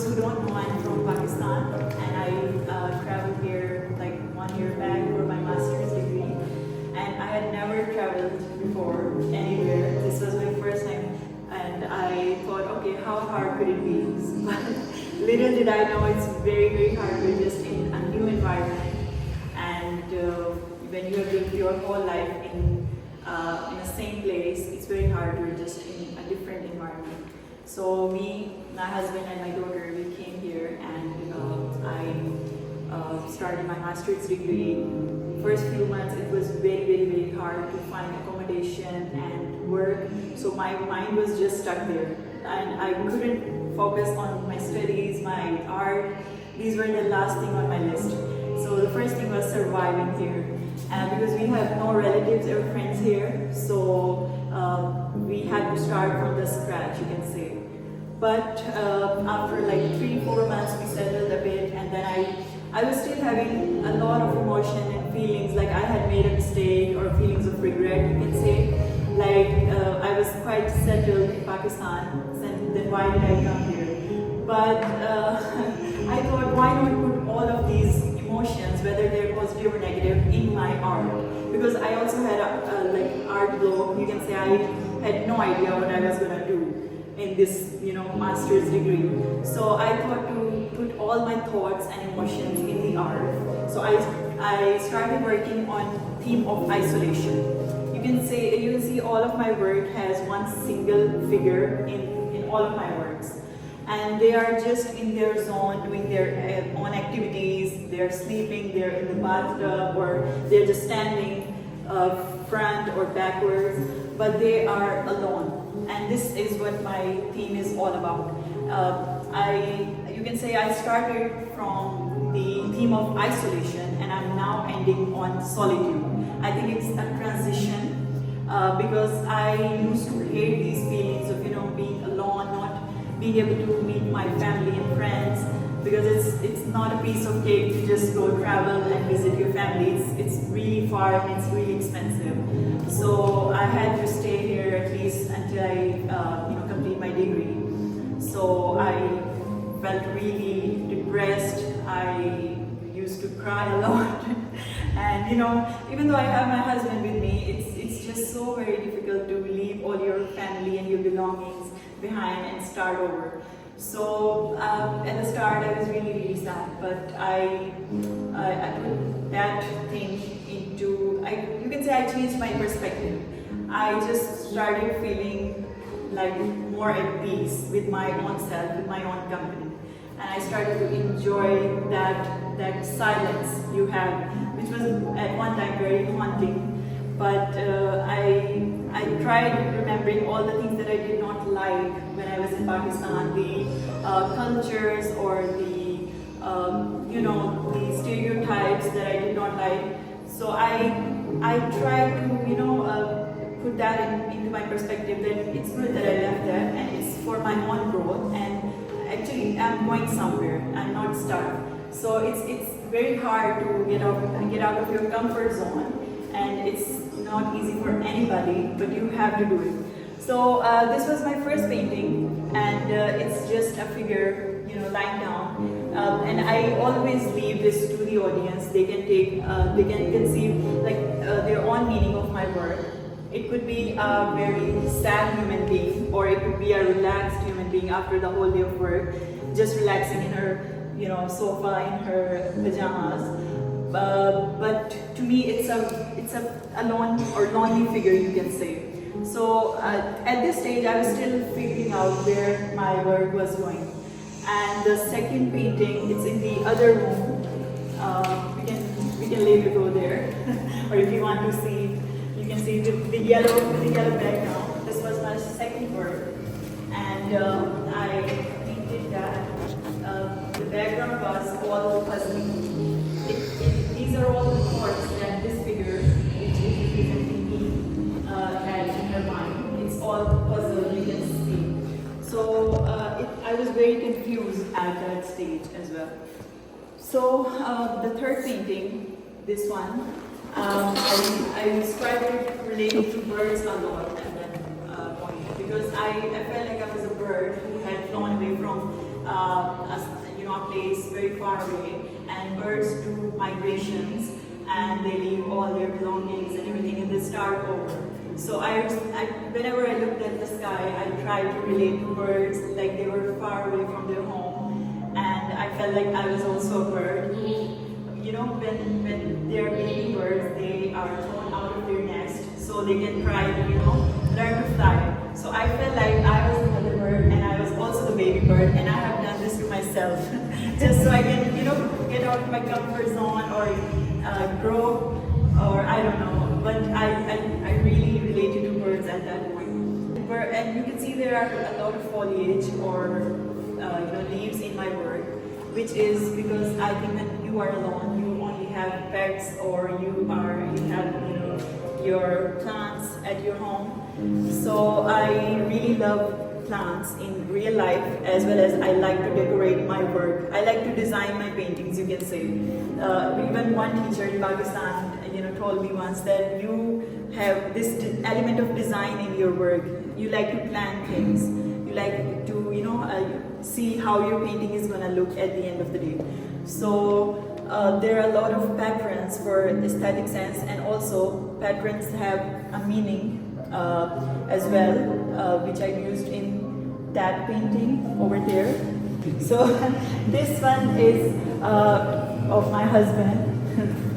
those who don't know, I'm from Pakistan, and I traveled here like 1 year back for my master's degree. And I had never traveled before anywhere. This was my first time, and I thought, okay, how hard could it be? But little did I know it's very, very hard to just in a new environment. And when you have lived your whole life in the same place, it's very hard to adjust in a different environment. So me, my husband and my daughter, we came here, and I started my master's degree. First few months it was very, very, very hard to find accommodation and work. So my mind was just stuck there, and I couldn't focus on my studies, my art. These were the last thing on my list. So the first thing was surviving here, and because we have no relatives or friends here, so we had to start from the scratch, you can say. But after like 3-4 months, we settled a bit, and then I was still having a lot of emotion and feelings like I had made a mistake, or feelings of regret, you can say. Like I was quite settled in Pakistan, and then why did I come here? But I thought, why not put all of these emotions, whether they're positive or negative, in my art? Because I also had a like art block, you can say. I had no idea what I was gonna do in this, master's degree. So I thought to put all my thoughts and emotions in the art. So I started working on theme of isolation. You can see all of my work has one single figure in all of my works. And they are just in their zone, doing their own activities. They're sleeping, they're in the bathtub, or they're just standing front or backwards, but they are alone. And this is what my theme is all about. You can say I started from the theme of isolation, and I'm now ending on solitude. I think it's a transition because I used to hate these feelings of being alone, not being able to meet my family and friends, because it's not a piece of cake to just go travel and visit your family. It's really far and it's really expensive. So I had to stay here at least until I complete my degree. So I felt really depressed. I used to cry a lot. And even though I have my husband with me, it's just so very difficult to leave all your family and your belongings behind and start over. So at the start I was really, really sad, but I put that thing into, you can say I changed my perspective. I just started feeling like more at peace with my own self, with my own company. And I started to enjoy that silence you have, which was at one time very haunting. But I tried remembering all the things that I did not like when I was in Pakistan, the cultures or the the stereotypes that I did not like. So I tried to put that into my perspective, that it's good that I left that, and it's for my own growth, and actually I'm going somewhere. I'm not stuck. So it's very hard to get out of your comfort zone, and it's not easy for anybody, but you have to do it. So this was my first painting, and it's just a figure, lying down. And I always leave this to the audience. They can conceive like their own meaning of my work. It could be a very sad human being, or it could be a relaxed human being after the whole day of work, just relaxing in her, sofa in her pajamas. But to me, it's a lone or lonely figure, you can say. So at this stage, I was still figuring out where my work was going. And the second painting, it's in the other room. We can later go there, or if you want to see, you can see the yellow background. This was my second work, and I painted that. The background was all puzzling. These are all the thoughts that this figure, which is representing me, had in her mind. It's all puzzle, you can see. So I was very confused at that stage as well. So the third painting, this one, I started relating to birds a lot at that point, because I felt like I was a bird who had flown away from a place very far away, and birds do migrations, and they leave all their belongings and everything, and they start over. So whenever I looked at the sky, I tried to relate to birds like they were far away from their home, and I felt like I was also a bird. When they are baby birds, they are thrown out of their nest so they can try to, learn to fly. So I felt like I was another bird and I was also the baby bird, and I have done this to myself just so I can, get out of my comfort zone or grow, or I don't know. But I really related to birds at that point. And you can see there are a lot of foliage or leaves in my work, which is because I think when you are alone, you only have pets, or you have your plants at your home. So I really love plants in real life, as well as I like to decorate my work. I like to design my paintings, you can say. Even one teacher in Pakistan, told me once that you have this element of design in your work. You like to plan things. You like to, see how your painting is going to look at the end of the day. So there are a lot of patterns for aesthetic sense, and also patterns have a meaning as well, which I used in that painting over there. So this one is of my husband.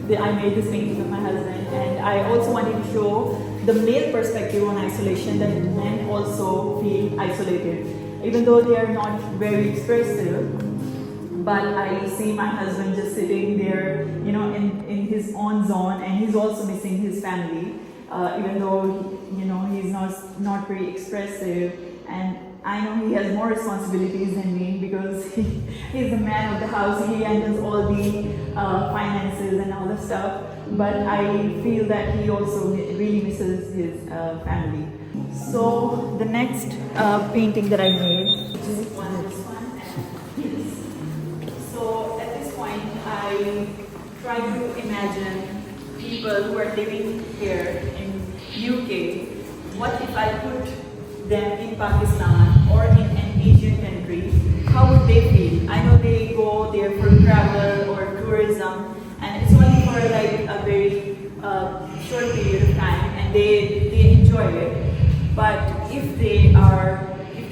I made this painting of my husband, and I also wanted to show the male perspective on isolation, that men also feel isolated, even though they are not very expressive. But I see my husband just sitting there, in his own zone, and he's also missing his family, even though, he's not very expressive. And I know he has more responsibilities than me, because he's the man of the house. He handles all the finances and all the stuff. But I feel that he also really misses his family. So the next painting that I made, this one, and this. So at this point, I try to imagine people who are living here in UK. What if I put them in Pakistan or in an Asian country? How would they feel? I know they go there for travel or tourism, and it's only for like a very short period of time, and they enjoy it. But if they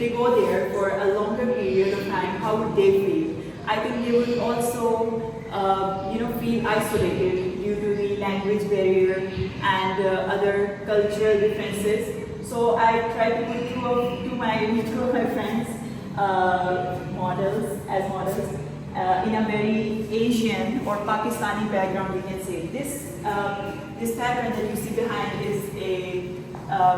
go there for a longer period of time, how would they feel? I think they would also feel isolated due to the language barrier and other cultural differences. So I try to put two of my friends models in a very Asian or Pakistani background, you can say. This pattern that you see behind is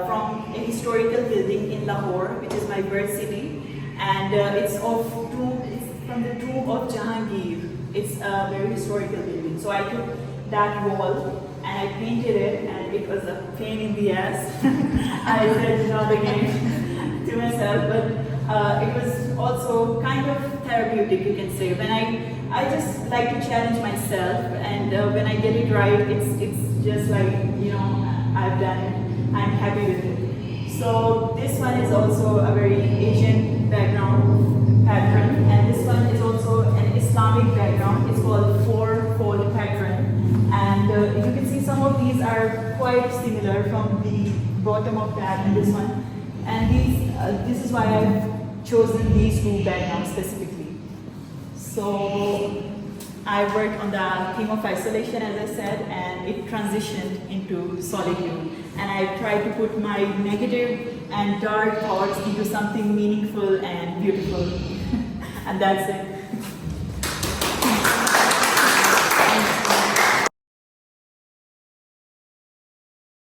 from a historical building in Lahore, which is my birth city, and it's from the tomb of Jahangir. It's a very historical building. So I took that wall and I painted it, and it was a pain in the ass. I said not again to myself, but it was also kind of therapeutic, you can say. When I just like to challenge myself, and when I get it right, it's just like, I've done it. I'm happy with it. So this one is also a very Asian background pattern, and this one is also an Islamic background. It's called four-fold pattern, and you can see some of these are quite similar from the bottom of that and this one. And this is why I've chosen these two backgrounds specifically. So I worked on the theme of isolation, as I said, and it transitioned into solitude. And I tried to put my negative and dark thoughts into something meaningful and beautiful. And that's it.